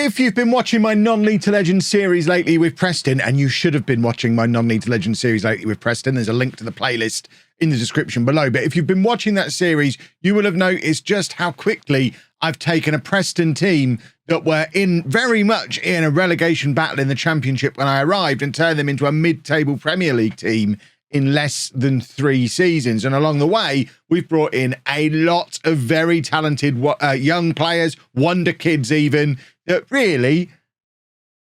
If you've been watching my Non-League to Legends series lately with Preston, and you should have been watching my Non-League to Legends series lately with Preston, there's a link to the playlist in the description below. But if you've been watching that series, you will have noticed just how quickly I've taken a Preston team that were very much in a relegation battle in the Championship when I arrived and turned them into a mid-table Premier League team in less than 3 seasons. And along the way, we've brought in a lot of very talented young players, Wonderkids even, that really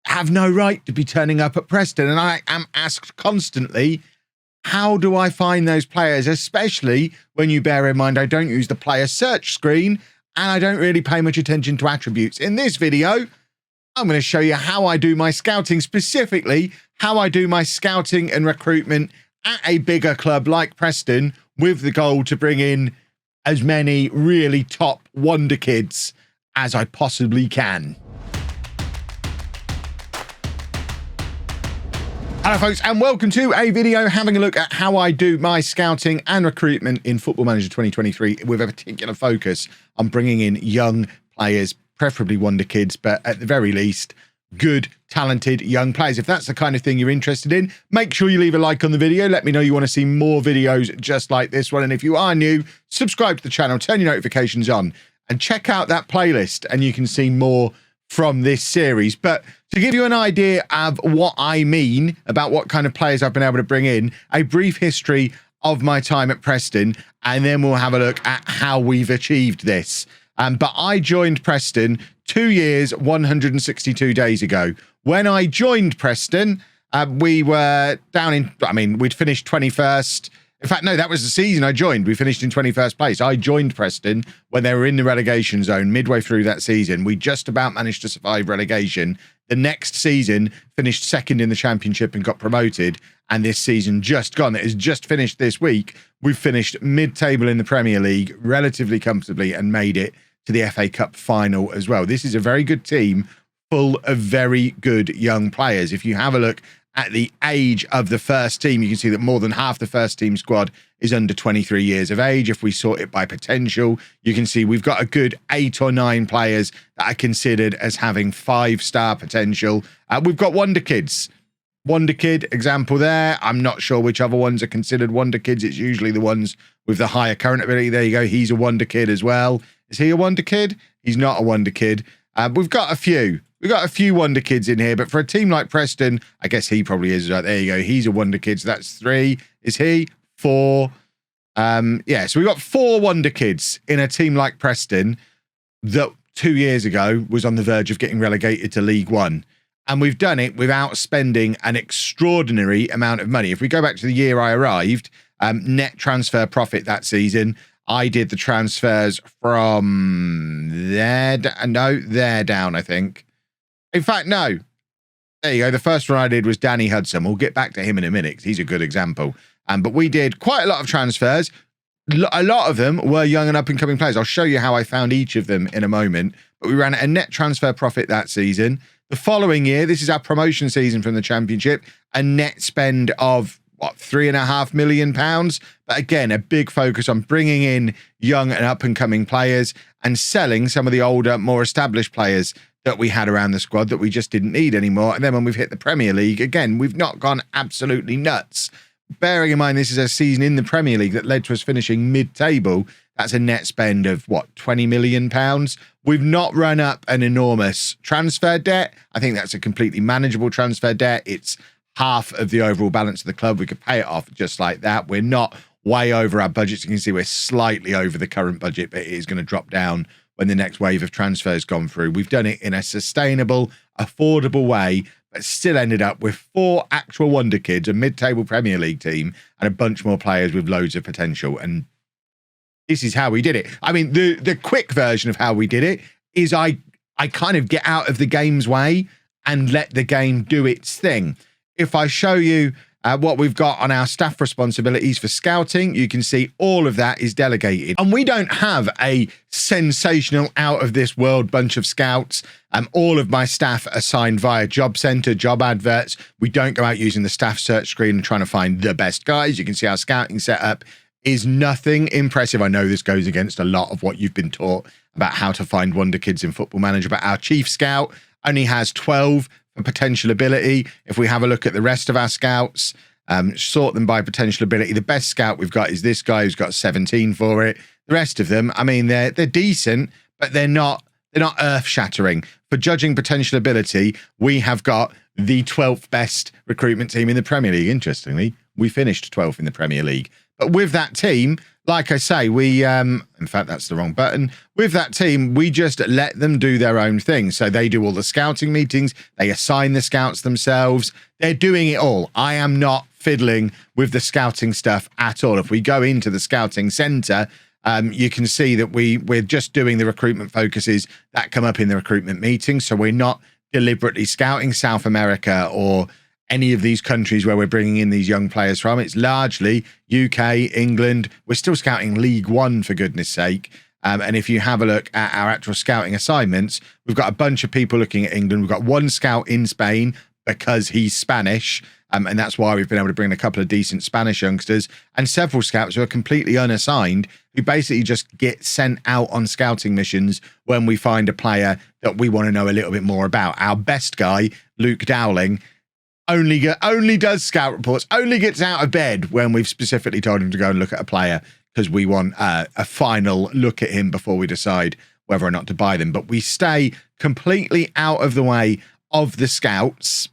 have no right to be turning up at Preston. And I am asked constantly, how do I find those players, especially when you bear in mind I don't use the player search screen and I don't really pay much attention to attributes. In this video, I'm going to show you how I do my scouting, specifically how I do my scouting and recruitment at a bigger club like Preston, with the goal to bring in as many really top Wonderkids as I possibly can. Hello folks, and welcome to a video having a look at how I do my scouting and recruitment in Football Manager 2023, with a particular focus on bringing in young players, preferably Wonderkids, but at the very least, good, talented young players. If that's the kind of thing you're interested in, make sure you leave a like on the video. Let me know you want to see more videos just like this one. And if you are new, subscribe to the channel, turn your notifications on, and check out that playlist, and you can see more from this series. But to give you an idea of what I mean about what kind of players I've been able to bring in, a brief history of my time at Preston, and then we'll have a look at how we've achieved this. But I joined Preston 2 years, 162 days ago. When I joined Preston, we were down in, we'd finished 21st. In fact, no, that was the season I joined. We finished in 21st place. I joined Preston when they were in the relegation zone midway through that season. We just about managed to survive relegation. The next season, finished second in the Championship and got promoted. And this season just gone, it has just finished this week. We've finished mid-table in the Premier League relatively comfortably and made it to the FA Cup final as well. This is a very good team full of very good young players. If you have a look at the age of the first team, you can see that more than half the first team squad is under 23 years of age. If we sort it by potential, you can see we've got a good 8 or 9 players that are considered as having 5-star potential. We've got Wonderkids. Wonderkid example there. I'm not sure which other ones are considered Wonderkids. It's usually the ones with the higher current ability. There you go. He's a Wonderkid as well. Is he a Wonderkid? He's not a Wonderkid. We've got a few. We've got a few Wonderkids in here, but for a team like Preston, I guess he probably is. Right, there you go. He's a Wonderkid. So that's 3. Is he? 4. Yeah, so we've got 4 Wonderkids in a team like Preston that 2 years ago was on the verge of getting relegated to League One. And we've done it without spending an extraordinary amount of money. If we go back to the year I arrived, net transfer profit that season, I did the transfers from there down, I think. In fact, no. There you go. The first one I did was Danny Hudson. We'll get back to him in a minute because he's a good example. But we did quite a lot of transfers. A lot of them were young and up-and-coming players. I'll show you how I found each of them in a moment. But we ran a net transfer profit that season. The following year, this is our promotion season from the Championship, a net spend of, what, £3.5 million? But again, a big focus on bringing in young and up-and-coming players and selling some of the older, more established players that we had around the squad that we just didn't need anymore. And then when we've hit the Premier League, again, we've not gone absolutely nuts. Bearing in mind this is a season in the Premier League that led to us finishing mid-table, that's a net spend of, what, £20 million? We've not run up an enormous transfer debt. I think that's a completely manageable transfer debt. It's half of the overall balance of the club. We could pay it off just like that. We're not way over our budgets. You can see we're slightly over the current budget, but it is going to drop down when the next wave of transfers gone through. We've done it in a sustainable, affordable way, but still ended up with 4 actual Wonderkids, a mid-table Premier League team, and a bunch more players with loads of potential. And this is how we did it. I mean, the quick version of how we did it is I kind of get out of the game's way and let the game do its thing. If I show you what we've got on our staff responsibilities for scouting, you can see all of that is delegated. And we don't have a sensational out of this world bunch of scouts. All of my staff are assigned via job center, job adverts. We don't go out using the staff search screen and trying to find the best guys. You can see our scouting setup is nothing impressive. I know this goes against a lot of what you've been taught about how to find Wonderkids in Football Manager, but our chief scout only has 12 for potential ability. If we have a look at the rest of our scouts, sort them by potential ability, the best scout we've got is this guy who's got 17 for it. The rest of them, I mean, they're decent, but they're not earth-shattering. For judging potential ability, we have got the 12th best recruitment team in the Premier League. Interestingly, we finished 12th in the Premier League. But with that team, like I say, we, in fact, that's the wrong button. With that team, we just let them do their own thing. So they do all the scouting meetings. They assign the scouts themselves. They're doing it all. I am not fiddling with the scouting stuff at all. If we go into the scouting centre, you can see that we're just doing the recruitment focuses that come up in the recruitment meeting. So we're not deliberately scouting South America or any of these countries where we're bringing in these young players from. It's largely UK, England. We're still scouting League One, for goodness sake. And if you have a look at our actual scouting assignments, we've got a bunch of people looking at England. We've got one scout in Spain because he's Spanish. And that's why we've been able to bring a couple of decent Spanish youngsters and several scouts who are completely unassigned, who basically just get sent out on scouting missions when we find a player that we want to know a little bit more about. Our best guy, Luke Dowling, only does scout reports, only gets out of bed when we've specifically told him to go and look at a player because we want a final look at him before we decide whether or not to buy them. But we stay completely out of the way of the scouts.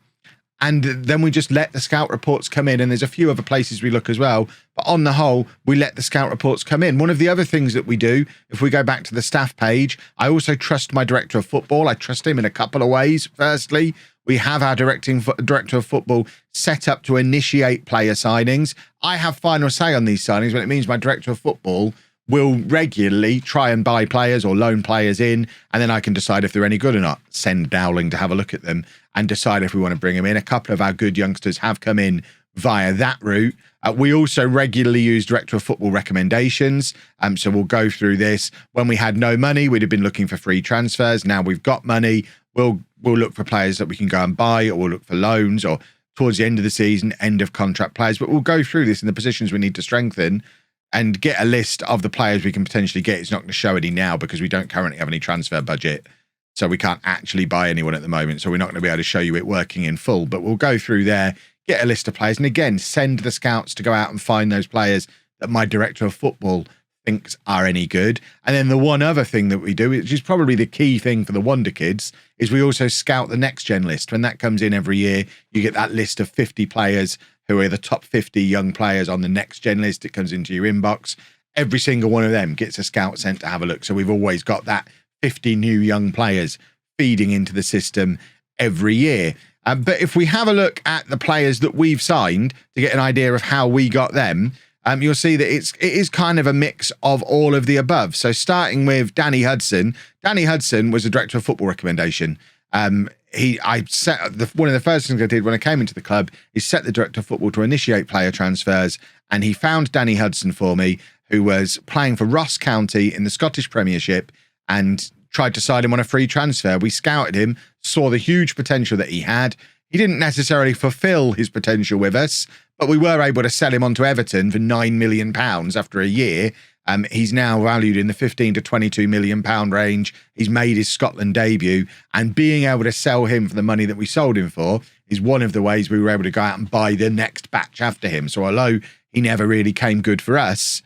And then we just let the scout reports come in. And there's a few other places we look as well. But on the whole, we let the scout reports come in. One of the other things that we do, if we go back to the staff page, I also trust my director of football. I trust him in a couple of ways. Firstly, we have our director of football set up to initiate player signings. I have final say on these signings, but it means my director of football will regularly try and buy players or loan players in, and then I can decide if they're any good or not. Send Dowling to have a look at them and decide if we want to bring them in. A couple of our good youngsters have come in via that route. We also regularly use director of football recommendations. So we'll go through this. When we had no money, we'd have been looking for free transfers. Now we've got money. We'll look for players that we can go and buy, or we'll look for loans, or towards the end of the season, end of contract players. But we'll go through this in the positions we need to strengthen and get a list of the players we can potentially get. It's not going to show any now because we don't currently have any transfer budget. So we can't actually buy anyone at the moment. So we're not going to be able to show you it working in full. But we'll go through there, get a list of players. And again, send the scouts to go out and find those players that my director of football thinks are any good. And then the one other thing that we do, which is probably the key thing for the Wonderkids, is we also scout the next gen list. When that comes in every year, you get that list of 50 players who are the top 50 young players on the next gen list. It comes into your inbox. Every single one of them gets a scout sent to have a look. So we've always got that 50 new young players feeding into the system every year. But if we have a look at the players that we've signed to get an idea of how we got them, you'll see that it is kind of a mix of all of the above. So starting with Danny Hudson. Danny Hudson was a director of football recommendation. One of the first things I did when I came into the club is set the director of football to initiate player transfers, and he found Danny Hudson for me, who was playing for Ross County in the Scottish Premiership, and tried to sign him on a free transfer. We scouted him, saw the huge potential that he had. He didn't necessarily fulfill his potential with us, but we were able to sell him on to Everton for £9 million after a year. He's now valued in the 15 to 22 million pound range. He's made his Scotland debut, and being able to sell him for the money that we sold him for is one of the ways we were able to go out and buy the next batch after him. So although he never really came good for us,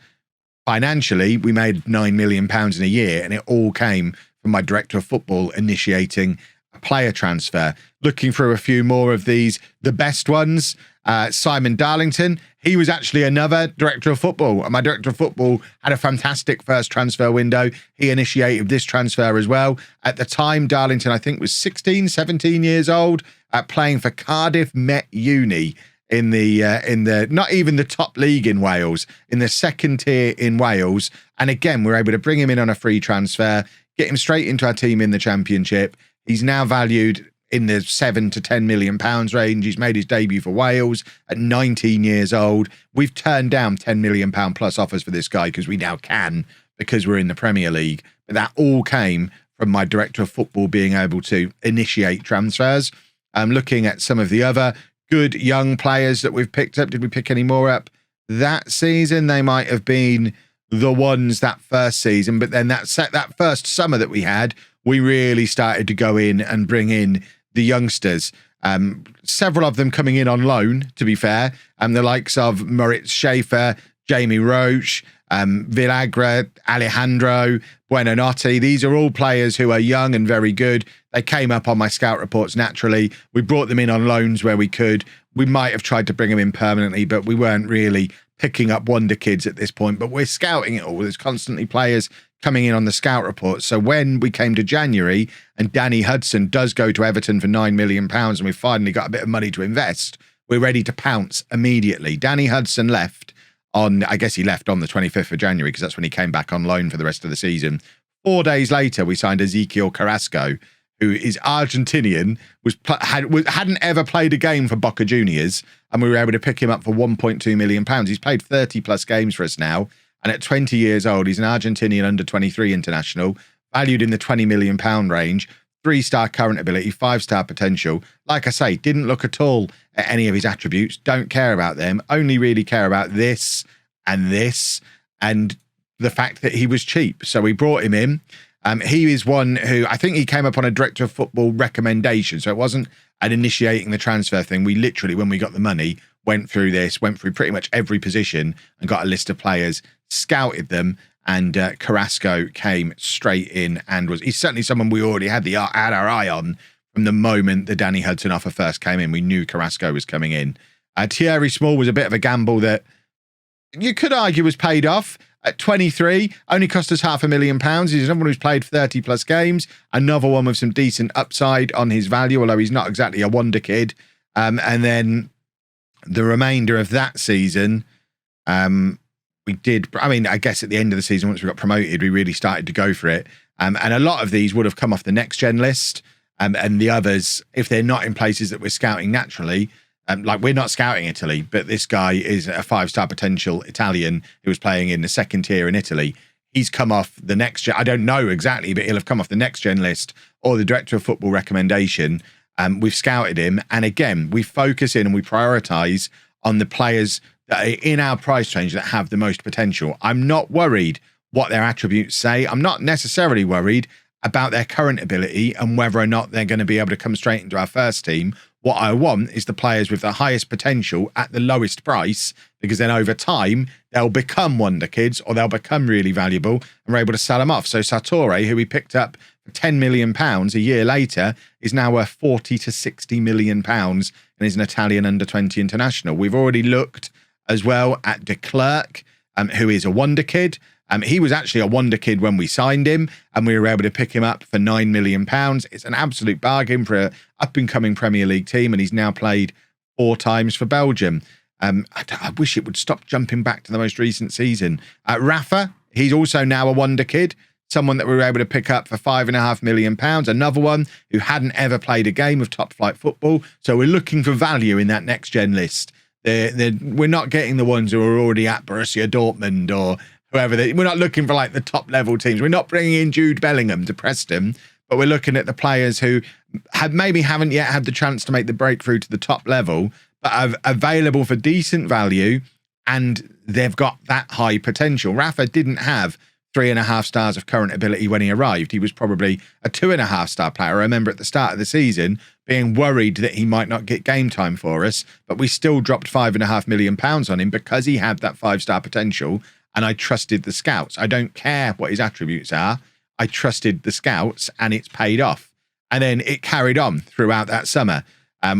financially, we made £9 million in a year, and it all came from my director of football initiating a player transfer. Looking through a few more of these, the best ones, Simon Darlington. He was actually another director of football, and my director of football had a fantastic first transfer window. He initiated this transfer as well. At the time, Darlington, I think, was 16, 17 years old, playing for Cardiff Met Uni in the not even the top league in Wales, in the second tier in Wales. And again, we're able to bring him in on a free transfer, get him straight into our team in the Championship. He's now valued in the 7 to 10 million pounds range. He's made his debut for Wales at 19 years old. We've turned down 10 million pound plus offers for this guy because we now can, because we're in the Premier League. But that all came from my director of football being able to initiate transfers. Looking at some of the other good young players that we've picked up. Did we pick any more up that season? They might have been the ones that first season, but then that first summer that we had, we really started to go in and bring in the youngsters. Several of them coming in on loan, to be fair, the likes of Moritz Schaefer, Jamie Roach, Villagra, Alejandro, Buonanotte. These are all players who are young and very good. They came up on my scout reports naturally. We brought them in on loans where we could. We might have tried to bring them in permanently, but we weren't really picking up wonder kids at this point. But we're scouting it all. There's constantly players coming in on the scout report. So when we came to January and Danny Hudson does go to Everton for £9 million and we've finally got a bit of money to invest, we're ready to pounce immediately. Danny Hudson left on, I guess he left on the 25th of January because that's when he came back on loan for the rest of the season. 4 days later, we signed Ezekiel Carrasco, who is Argentinian, hadn't ever played a game for Boca Juniors, and we were able to pick him up for £1.2 million. He's played 30 plus games for us now. And at 20 years old, he's an Argentinian under-23 international, valued in the £20 million range, 3-star current ability, 5-star potential. Like I say, didn't look at all at any of his attributes, don't care about them, only really care about this, and the fact that he was cheap. So we brought him in. He is one who, I think he came up on a director of football recommendation, so it wasn't an initiating the transfer thing. We literally, when we got the money, went through pretty much every position and got a list of players, scouted them, and Carrasco came straight in and he's certainly someone we already had our eye on from the moment the Danny Hudson offer first came in. We knew Carrasco was coming in. Thierry Small was a bit of a gamble that you could argue was paid off. At 23, only cost us £500,000. He's someone who's played 30 plus games. Another one with some decent upside on his value, although he's not exactly a wonder kid. And then the remainder of that season, we did, I guess at the end of the season, once we got promoted, we really started to go for it. And a lot of these would have come off the next gen list. And the others, if they're not in places that we're scouting naturally, like we're not scouting Italy, but this guy is a 5-star potential Italian who was playing in the second tier in Italy. He's come off the next gen. I don't know exactly, but he'll have come off the next gen list or the director of football recommendation. We've scouted him. And again, we focus in and we prioritize on the players that are in our price range that have the most potential. I'm not worried what their attributes say. I'm not necessarily worried about their current ability and whether or not they're going to be able to come straight into our first team. What I want is the players with the highest potential at the lowest price, because then over time, they'll become wonder kids or they'll become really valuable and we're able to sell them off. So Sartori, who we picked up for £10 million a year later, is now worth £40 to £60 million and is an Italian under-20 international. We've already looked as well at De Klerk, who is a wonder kid. He was actually a wonder kid when we signed him, and we were able to pick him up for £9 million. It's an absolute bargain for an up-and-coming Premier League team, and he's now played 4 times for Belgium. I wish it would stop jumping back to the most recent season. Rafa, he's also now a wonder kid, someone that we were able to pick up for £5.5 million. Another one who hadn't ever played a game of top-flight football. So we're looking for value in that next-gen list. We're not getting the ones who are already at Borussia Dortmund or whoever. We're not looking for like the top level teams. We're not bringing in Jude Bellingham to Preston, but we're looking at the players who haven't yet had the chance to make the breakthrough to the top level, but are available for decent value and they've got that high potential. Rafa didn't have 3.5 stars of current ability when he arrived. He was probably a 2.5 star player. I remember at the start of the season being worried that he might not get game time for us, but we still dropped £5.5 million on him because he had that 5-star potential. And I trusted the scouts. I don't care what his attributes are. I trusted the scouts and it's paid off. And then it carried on throughout that summer.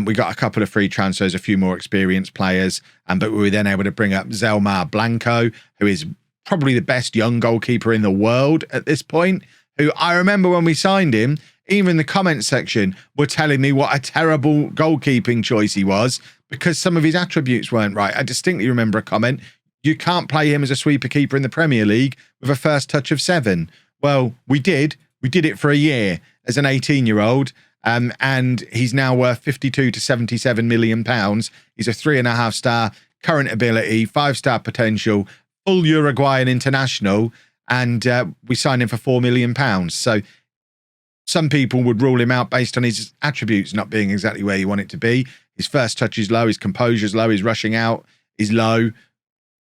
We got a couple of free transfers, a few more experienced players, but we were then able to bring up Zelmar Blanco, who is probably the best young goalkeeper in the world at this point, who I remember when we signed him, even the comment section were telling me what a terrible goalkeeping choice he was because some of his attributes weren't right. I distinctly remember a comment, you can't play him as a sweeper keeper in the Premier League with a first touch of 7. Well, we did. We did it for a year as an 18-year-old, and he's now worth £52 to £77 million. He's a 3.5 star current ability, 5-star potential, full Uruguayan international, and we signed him for £4 million. So some people would rule him out based on his attributes not being exactly where you want it to be. His first touch is low, his composure is low, his rushing out is low.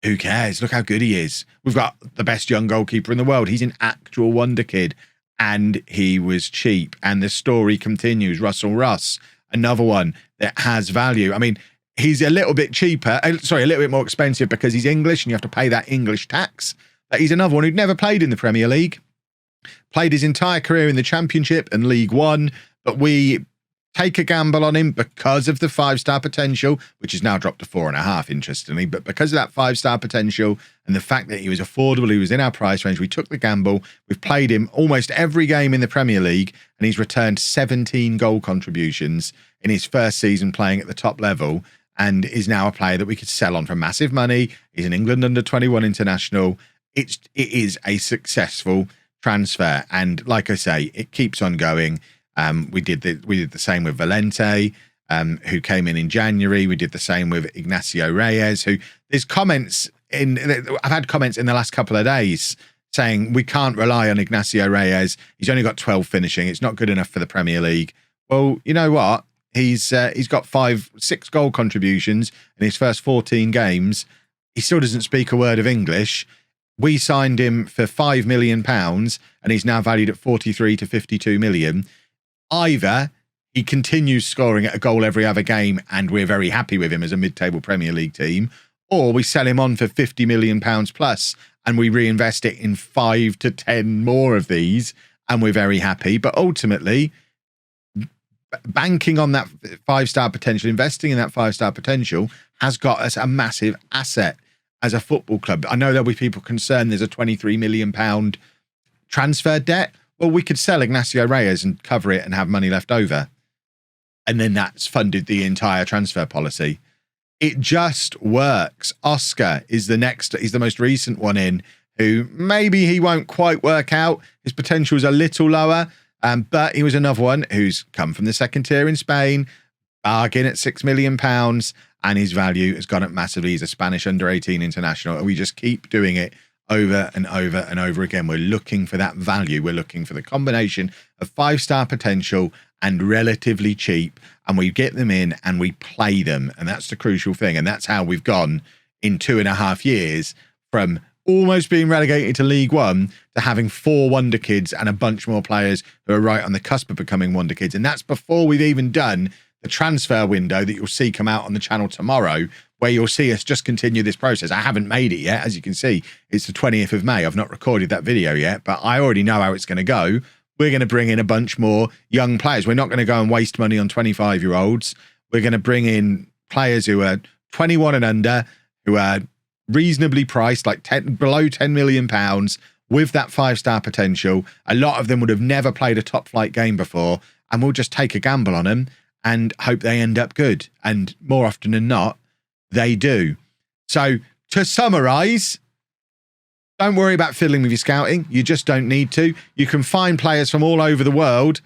Who cares? Look how good he is. We've got the best young goalkeeper in the world. He's an actual wonder kid. and he was cheap. And the story continues. Russ, another one that has value. I mean, he's a little bit cheaper, a little bit more expensive because he's English and you have to pay that English tax. But he's another one who'd never played in the Premier League, played his entire career in the Championship and League One. But we take a gamble on him because of the 5-star potential, which is now dropped to 4.5, interestingly. But because of that 5-star potential and the fact that he was affordable, he was in our price range, we took the gamble. We've played him almost every game in the Premier League, and he's returned 17 goal contributions in his first season playing at the top level, and is now a player that we could sell on for massive money. He's an England under-21 international. It is a successful transfer, and like I say, it keeps on going. We did the same with Valente, who came in January. We did the same with Ignacio Reyes, who I've had comments in the last couple of days saying we can't rely on Ignacio Reyes. He's only got 12 finishing. It's not good enough for the Premier League. Well, you know what? He's got 6 goal contributions in his first 14 games. He still doesn't speak a word of English. We signed him for £5 million, and he's now valued at 43 to 52 million. Either he continues scoring at a goal every other game and we're very happy with him as a mid-table Premier League team, or we sell him on for £50 million plus and we reinvest it in 5 to 10 more of these and we're very happy. But ultimately, banking on that 5-star potential, investing in that 5-star potential has got us a massive asset as a football club. I know there'll be people concerned there's a £23 million transfer debt. Well, we could sell Ignacio Reyes and cover it and have money left over. And then that's funded the entire transfer policy. It just works. Oscar is the next, he's the most recent one in, who maybe he won't quite work out. His potential is a little lower, but he was another one who's come from the second tier in Spain, bargain at £6 million, and his value has gone up massively. He's a Spanish under-18 international, and we just keep doing it over and over and over again. We're looking for that value. We're looking for the combination of 5-star potential and relatively cheap, and we get them in and we play them, and that's the crucial thing. And that's how we've gone in 2.5 years from almost being relegated to League One to having 4 Wonderkids and a bunch more players who are right on the cusp of becoming Wonderkids. And that's before we've even done the transfer window that you'll see come out on the channel tomorrow, where you'll see us just continue this process. I haven't made it yet. As you can see, it's the 20th of May. I've not recorded that video yet, but I already know how it's going to go. We're going to bring in a bunch more young players. We're not going to go and waste money on 25-year-olds. We're going to bring in players who are 21 and under, who are reasonably priced, like below £10 million, with that 5-star potential. A lot of them would have never played a top flight game before, and we'll just take a gamble on them and hope they end up good. And more often than not, they do. So to summarize, don't worry about fiddling with your scouting. You just don't need to. You can find players from all over the world.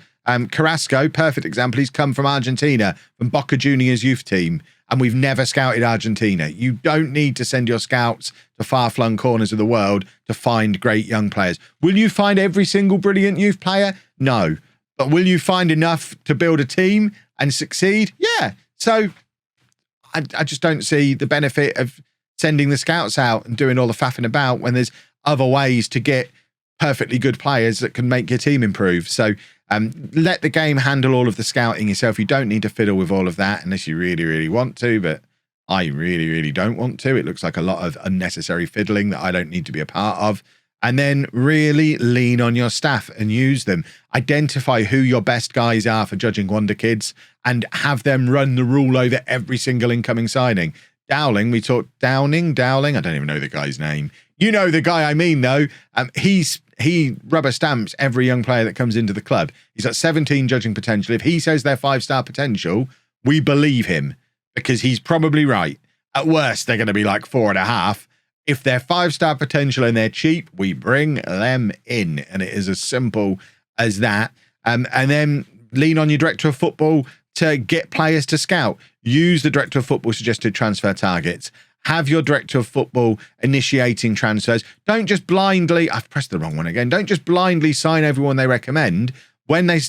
Carrasco, perfect example. He's come from Argentina, from Boca Juniors youth team, and we've never scouted Argentina. You don't need to send your scouts to far-flung corners of the world to find great young players. Will you find every single brilliant youth player? No. But will you find enough to build a team and succeed? Yeah. So I just don't see the benefit of sending the scouts out and doing all the faffing about when there's other ways to get perfectly good players that can make your team improve. So let the game handle all of the scouting yourself. You don't need to fiddle with all of that unless you really, really want to, but I really, really don't want to. It looks like a lot of unnecessary fiddling that I don't need to be a part of. And then really lean on your staff and use them. Identify who your best guys are for judging Wonderkids and have them run the rule over every single incoming signing. Dowling, we talked Dowling. I don't even know the guy's name. You know the guy I mean, though. He rubber stamps every young player that comes into the club. He's got 17 judging potential. If he says they're 5-star potential, we believe him because he's probably right. At worst, they're going to be like 4.5. If they're 5-star potential and they're cheap, we bring them in. And it is as simple as that. And then lean on your director of football to get players to scout. Use the director of football suggested transfer targets. Have your director of football initiating transfers. Don't just blindly, I've pressed the wrong one again. Don't just blindly sign everyone they recommend. When they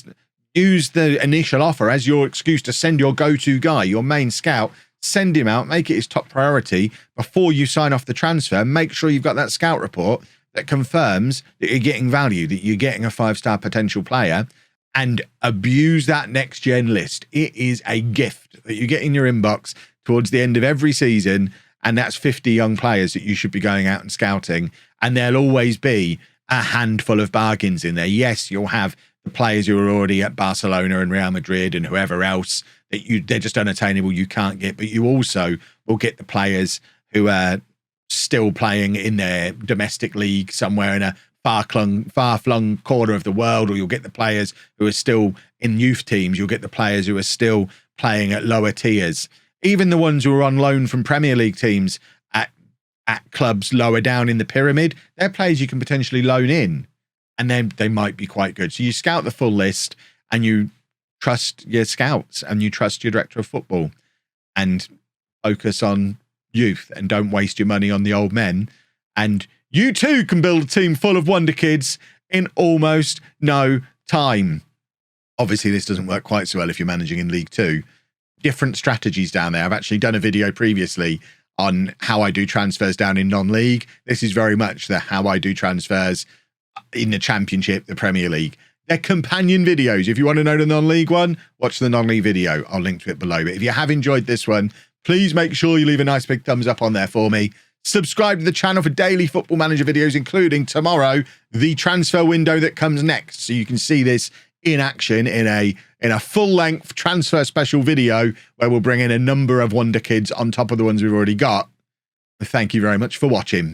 use the initial offer as your excuse to send your go-to guy, your main scout, send him out, make it his top priority before you sign off the transfer. Make sure you've got that scout report that confirms that you're getting value, that you're getting a 5-star potential player, and abuse that next gen list. It is a gift that you get in your inbox towards the end of every season, and that's 50 young players that you should be going out and scouting. And there'll always be a handful of bargains in there. Yes, you'll have the players who are already at Barcelona and Real Madrid and whoever else that they're just unattainable, you can't get, but you also will get the players who are still playing in their domestic league somewhere in a far-flung corner of the world, or you'll get the players who are still in youth teams. You'll get the players who are still playing at lower tiers. Even the ones who are on loan from Premier League teams at clubs lower down in the pyramid, they're players you can potentially loan in, and then they might be quite good. So you scout the full list, and you trust your scouts, and you trust your director of football, and focus on youth, and don't waste your money on the old men. And you too can build a team full of Wonderkids in almost no time. Obviously, this doesn't work quite so well if you're managing in League 2. Different strategies down there. I've actually done a video previously on how I do transfers down in non-league. This is very much the how I do transfers in the Championship, the Premier League. They're companion videos. If you want to know the non-league one, watch the non-league video. I'll link to it below. But if you have enjoyed this one, please make sure you leave a nice big thumbs up on there for me. Subscribe to the channel for daily Football Manager videos, including tomorrow, the transfer window that comes next. So you can see this in action in a full-length transfer special video where we'll bring in a number of Wonderkids on top of the ones we've already got. Thank you very much for watching.